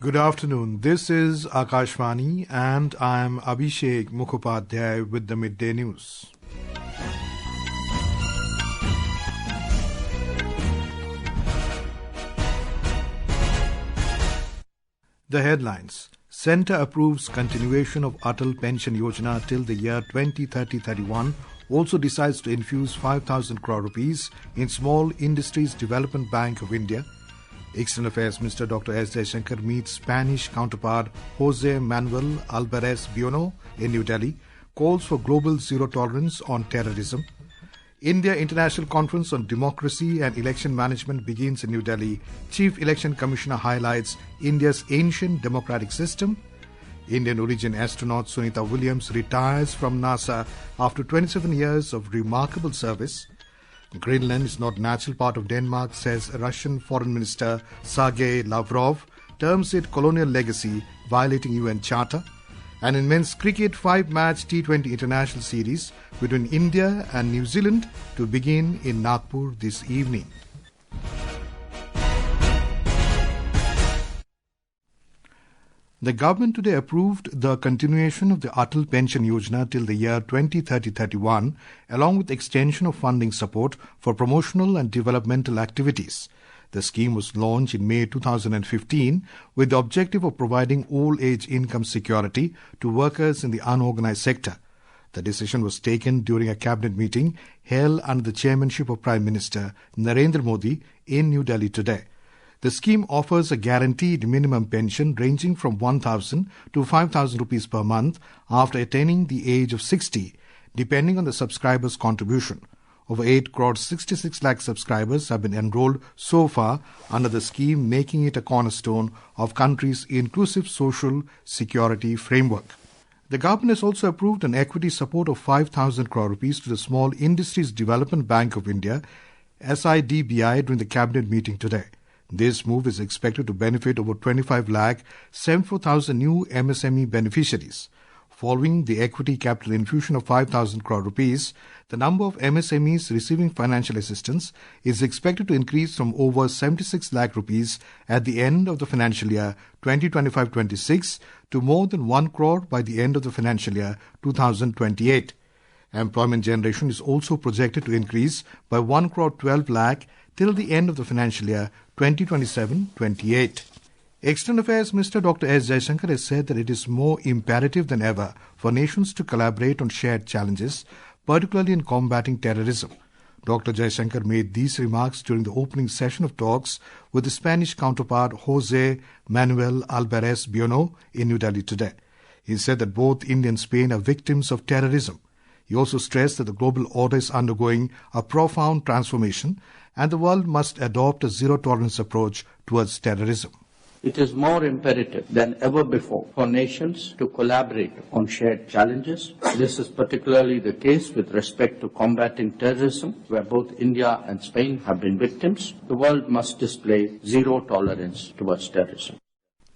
Good afternoon. This is Akashvani and I am Abhishek Mukhopadhyay with the Midday News. The headlines. Centre approves continuation of Atal Pension Yojana till the year 2030-31. Also decides to infuse 5,000 crore rupees in Small Industries Development Bank of India. External Affairs Minister Dr. S. Jaishankar meets Spanish counterpart José Manuel Albares Bueno in New Delhi, calls for global zero tolerance on terrorism. India International Conference on Democracy and Election Management begins in New Delhi. Chief Election Commissioner highlights India's ancient democratic system. Indian origin astronaut Sunita Williams retires from NASA after 27 years of remarkable service. Greenland is not natural part of Denmark, says Russian Foreign Minister Sergey Lavrov, terms it colonial legacy, violating UN Charter. And in men's cricket, 5-match T20 International series between India and New Zealand to begin in Nagpur this evening. The government today approved the continuation of the Atal Pension Yojana till the year 2030-31, along with extension of funding support for promotional and developmental activities. The scheme was launched in May 2015 with the objective of providing old-age income security to workers in the unorganized sector. The decision was taken during a cabinet meeting held under the chairmanship of Prime Minister Narendra Modi in New Delhi today. The scheme offers a guaranteed minimum pension ranging from 1,000 to 5,000 rupees per month after attaining the age of 60, depending on the subscriber's contribution. Over 8 crore 66 lakh subscribers have been enrolled so far under the scheme, making it a cornerstone of country's inclusive social security framework. The government has also approved an equity support of 5,000 crore rupees to the Small Industries Development Bank of India, SIDBI, during the cabinet meeting today. This move is expected to benefit over 25 lakh 74,000 new MSME beneficiaries. Following the equity capital infusion of 5,000 crore rupees, the number of MSMEs receiving financial assistance is expected to increase from over 76 lakh rupees at the end of the financial year 2025-26 to more than 1 crore by the end of the financial year 2028. Employment generation is also projected to increase by 1 crore 12 lakh till the end of the financial year 2027-28. External Affairs Minister Dr. S. Jaishankar has said that it is more imperative than ever for nations to collaborate on shared challenges, particularly in combating terrorism. Dr. Jaishankar made these remarks during the opening session of talks with the Spanish counterpart José Manuel Albares Bueno in New Delhi today. He said that both India and Spain are victims of terrorism. He also stressed that the global order is undergoing a profound transformation and the world must adopt a zero-tolerance approach towards terrorism. It is more imperative than ever before for nations to collaborate on shared challenges. This is particularly the case with respect to combating terrorism, where both India and Spain have been victims. The world must display zero tolerance towards terrorism.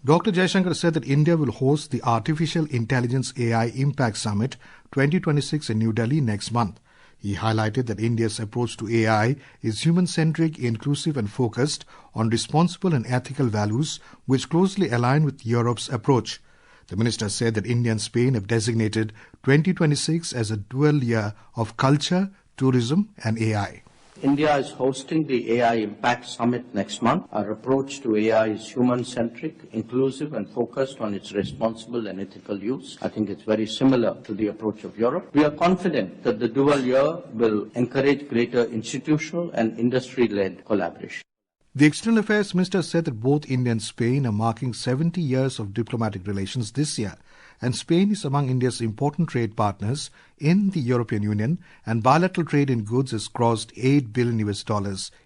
Dr. Jaishankar said that India will host the Artificial Intelligence AI Impact Summit 2026 in New Delhi next month. He highlighted that India's approach to AI is human-centric, inclusive and focused on responsible and ethical values which closely align with Europe's approach. The minister said that India and Spain have designated 2026 as a dual year of culture, tourism and AI. India is hosting the AI Impact Summit next month. Our approach to AI is human-centric, inclusive and focused on its responsible and ethical use. I think it's very similar to the approach of Europe. We are confident that the dual year will encourage greater institutional and industry-led collaboration. The External Affairs Minister said that both India and Spain are marking 70 years of diplomatic relations this year, and Spain is among India's important trade partners in the European Union, and bilateral trade in goods has crossed $8 billion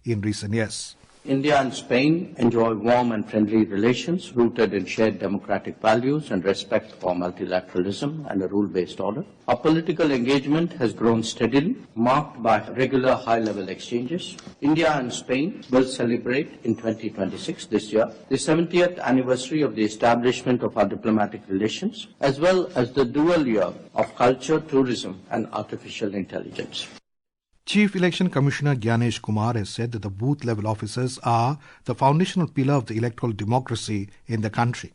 in recent years. India and Spain enjoy warm and friendly relations rooted in shared democratic values and respect for multilateralism and a rule-based order. Our political engagement has grown steadily, marked by regular high-level exchanges. India and Spain will celebrate in 2026, this year, the 70th anniversary of the establishment of our diplomatic relations, as well as the dual year of culture, tourism and artificial intelligence. Chief Election Commissioner Gyanesh Kumar has said that the booth-level officers are the foundational pillar of the electoral democracy in the country.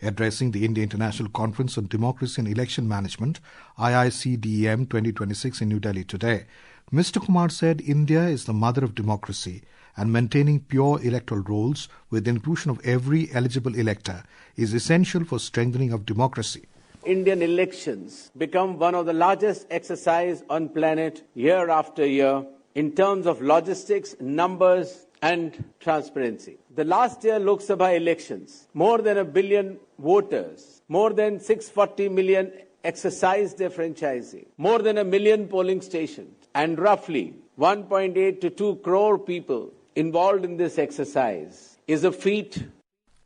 Addressing the India International Conference on Democracy and Election Management, IICDEM 2026 in New Delhi today, Mr. Kumar said India is the mother of democracy and maintaining pure electoral rolls with the inclusion of every eligible elector is essential for strengthening of democracy. Indian elections become one of the largest exercises on planet year after year in terms of logistics, numbers and transparency. The last year Lok Sabha elections, more than 1 billion voters, more than 640 million exercised their franchising, more than 1 million polling stations and roughly 1.8 to 2 crore people involved in this exercise is a feat.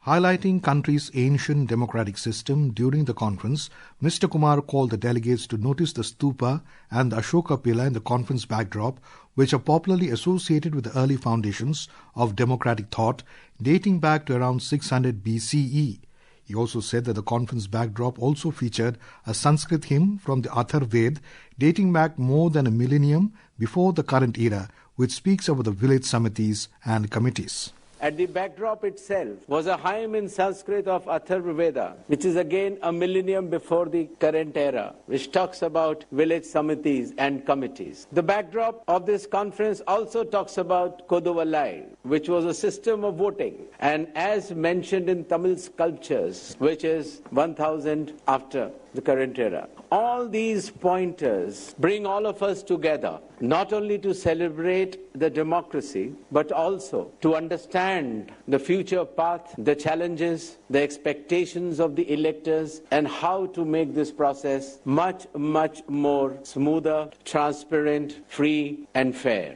Highlighting country's ancient democratic system during the conference, Mr. Kumar called the delegates to notice the stupa and the Ashoka pillar in the conference backdrop, which are popularly associated with the early foundations of democratic thought dating back to around 600 BCE. He also said that the conference backdrop also featured a Sanskrit hymn from the Atharvaved dating back more than a millennium before the current era, which speaks about the village samitis and committees. At the backdrop itself was a hymn in Sanskrit of Atharvaveda, which is again a millennium before the current era, which talks about village samitis and committees. The backdrop of this conference also talks about Koduvalai, which was a system of voting, and as mentioned in Tamil sculptures, which is 1000 after the current era. All these pointers bring all of us together, not only to celebrate the democracy, but also to understand the future path, the challenges, the expectations of the electors, and how to make this process much, much more smoother, transparent, free, and fair.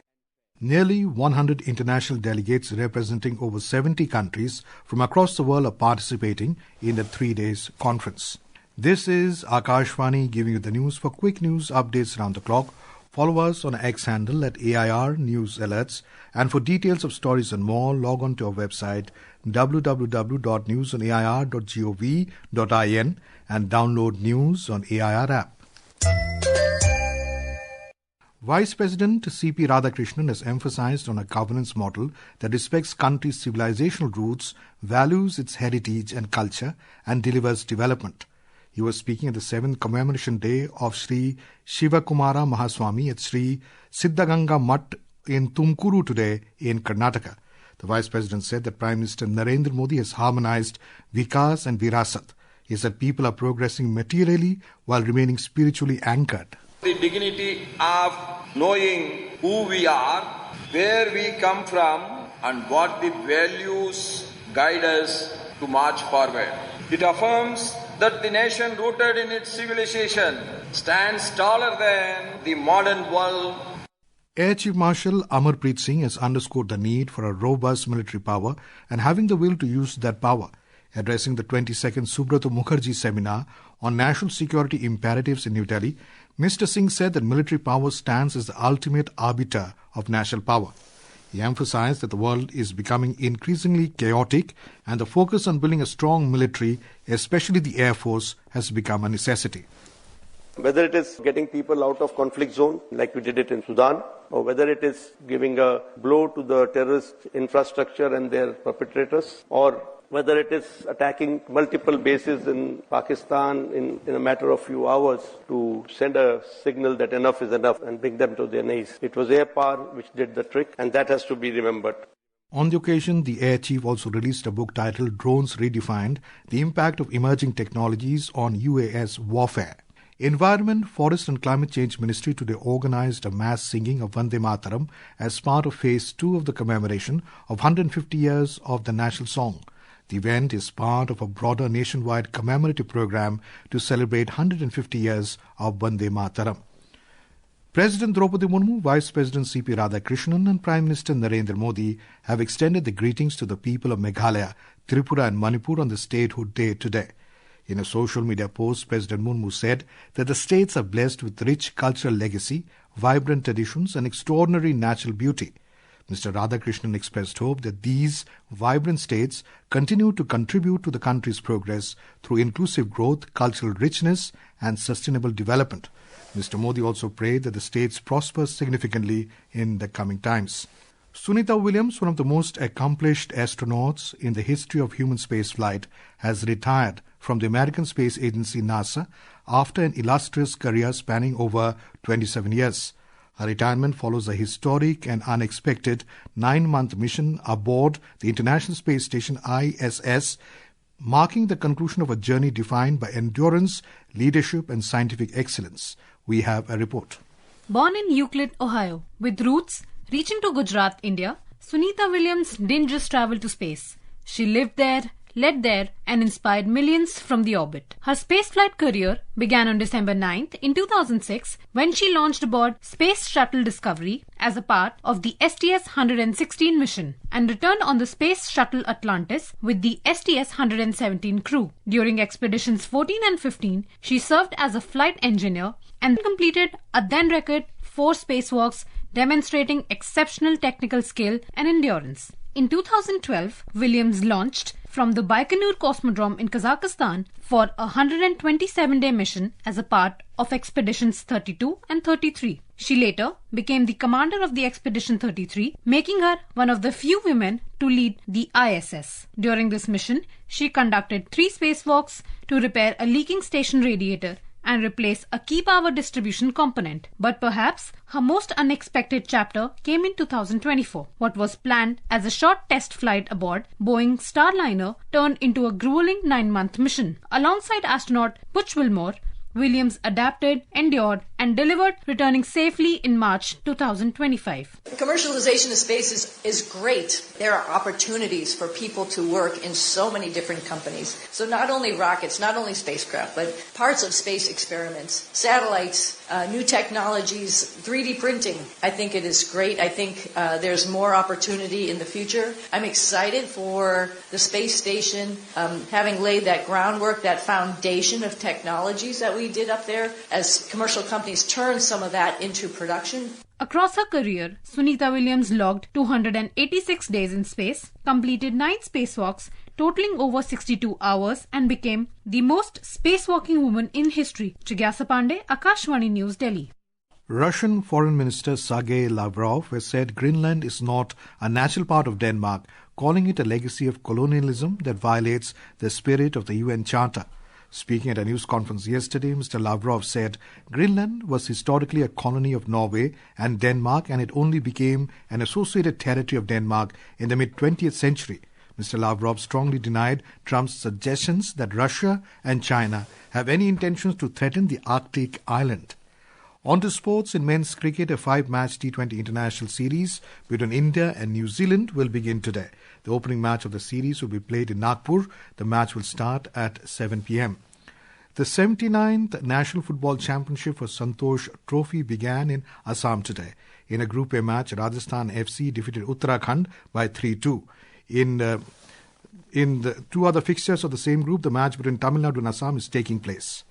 Nearly 100 international delegates representing over 70 countries from across the world are participating in the 3 days conference. This is Akashvani giving you the news. For quick news updates around the clock, follow us on X handle at AIR News Alerts, and for details of stories and more, log on to our website www.newsonair.gov.in and download news on AIR app. Vice President C.P. Radhakrishnan has emphasized on a governance model that respects country's civilizational roots, values its heritage and culture, and delivers development. He was speaking at the 7th commemoration day of Sri Shivakumara Mahaswamy at Sri Siddhaganga Mutt in Tumkuru today in Karnataka. The Vice President said that Prime Minister Narendra Modi has harmonized Vikas and Virasat. He said people are progressing materially while remaining spiritually anchored. The dignity of knowing who we are, where we come from, and what the values guide us to march forward. It affirms that the nation rooted in its civilization stands taller than the modern world. Air Chief Marshal Amarpreet Singh has underscored the need for a robust military power and having the will to use that power. Addressing the 22nd Subrata Mukherjee seminar on national security imperatives in New Delhi, Mr. Singh said that military power stands as the ultimate arbiter of national power. He emphasized that the world is becoming increasingly chaotic and the focus on building a strong military, especially the Air Force, has become a necessity. Whether it is getting people out of conflict zone, like we did it in Sudan, or whether it is giving a blow to the terrorist infrastructure and their perpetrators, or whether it is attacking multiple bases in Pakistan in a matter of few hours to send a signal that enough is enough and bring them to their knees. It was air power which did the trick, and that has to be remembered. On the occasion, the Air Chief also released a book titled Drones Redefined, the Impact of Emerging Technologies on UAS Warfare. Environment, Forest and Climate Change Ministry today organized a mass singing of Vande Mataram as part of Phase 2 of the commemoration of 150 years of the national song. The event is part of a broader nationwide commemorative program to celebrate 150 years of Vande Mataram. President Draupadi Murmu, Vice President C.P. Radhakrishnan and Prime Minister Narendra Modi have extended the greetings to the people of Meghalaya, Tripura and Manipur on the Statehood Day today. In a social media post, President Murmu said that the states are blessed with rich cultural legacy, vibrant traditions and extraordinary natural beauty. Mr. Radhakrishnan expressed hope that these vibrant states continue to contribute to the country's progress through inclusive growth, cultural richness and sustainable development. Mr. Modi also prayed that the states prosper significantly in the coming times. Sunita Williams, one of the most accomplished astronauts in the history of human spaceflight, has retired from the American Space Agency NASA after an illustrious career spanning over 27 years. Her retirement follows a historic and unexpected 9-month mission aboard the International Space Station ISS, marking the conclusion of a journey defined by endurance, leadership and scientific excellence. We have a report. Born in Euclid, Ohio, with roots reaching to Gujarat, India, Sunita Williams didn't just travel to space. She lived there, led there and inspired millions from the orbit. Her spaceflight career began on December 9th in 2006 when she launched aboard Space Shuttle Discovery as a part of the STS-116 mission and returned on the Space Shuttle Atlantis with the STS-117 crew. During expeditions 14 and 15, she served as a flight engineer and completed a then record 4 spacewalks demonstrating exceptional technical skill and endurance. In 2012, Williams launched from the Baikonur Cosmodrome in Kazakhstan for a 127-day mission as a part of Expeditions 32 and 33. She later became the commander of the Expedition 33, making her one of the few women to lead the ISS. During this mission, she conducted 3 spacewalks to repair a leaking station radiator and replace a key power distribution component. But perhaps her most unexpected chapter came in 2024. What was planned as a short test flight aboard Boeing Starliner turned into a grueling 9-month mission. Alongside astronaut Butch Wilmore, Williams adapted, endured and delivered, returning safely in March 2025. Commercialization of space is great. There are opportunities for people to work in so many different companies. So not only rockets, not only spacecraft, but parts of space experiments, satellites, new technologies, 3D printing. I think it is great. I think there's more opportunity in the future. I'm excited for the space station having laid that groundwork, that foundation of technologies that we did up there as commercial companies turn some of that into production. Across her career, Sunita Williams logged 286 days in space, completed 9 spacewalks, totaling over 62 hours and became the most spacewalking woman in history. Jigyasa Pandey, Akashvani News, Delhi. Russian Foreign Minister Sergey Lavrov has said Greenland is not a natural part of Denmark, calling it a legacy of colonialism that violates the spirit of the UN Charter. Speaking at a news conference yesterday, Mr. Lavrov said Greenland was historically a colony of Norway and Denmark, and it only became an associated territory of Denmark in the mid-20th century. Mr. Lavrov strongly denied Trump's suggestions that Russia and China have any intentions to threaten the Arctic island. On to sports. In men's cricket, a 5-match T20 International series between India and New Zealand will begin today. The opening match of the series will be played in Nagpur. The match will start at 7 p.m. The 79th National Football Championship for Santosh Trophy began in Assam today. In a Group A match, Rajasthan FC defeated Uttarakhand by 3-2. In the 2 other fixtures of the same group, the match between Tamil Nadu and Assam is taking place.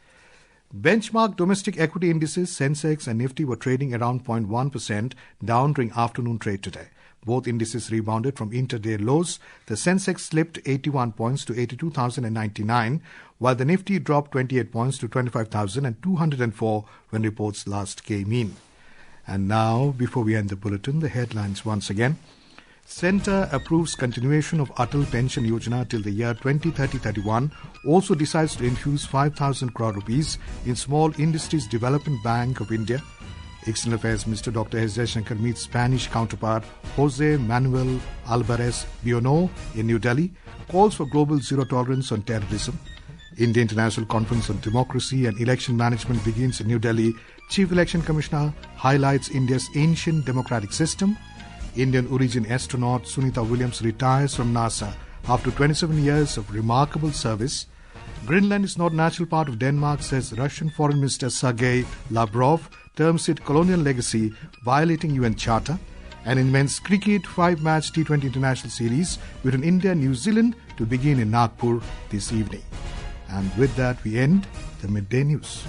Benchmark domestic equity indices Sensex and Nifty were trading around 0.1% down during afternoon trade today. Both indices rebounded from intraday lows. The Sensex slipped 81 points to 82,099, while the Nifty dropped 28 points to 25,204 when reports last came in. And now, before we end the bulletin, the headlines once again. Centre approves continuation of Atal Pension Yojana till the year 2030-31, also decides to infuse 5,000 crore rupees in Small Industries Development Bank of India. External Affairs Minister Dr. Jaishankar meets Spanish counterpart José Manuel Albares Bueno in New Delhi, calls for global zero tolerance on terrorism. India International Conference on Democracy and Election Management begins in New Delhi. Chief Election Commissioner highlights India's ancient democratic system. Indian origin astronaut Sunita Williams retires from NASA after 27 years of remarkable service. Greenland is not a natural part of Denmark, says Russian Foreign Minister Sergey Lavrov, terms it colonial legacy, violating UN Charter. And in men's cricket, 5-match T20 International series between India and New Zealand to begin in Nagpur this evening. And with that, we end the Midday News.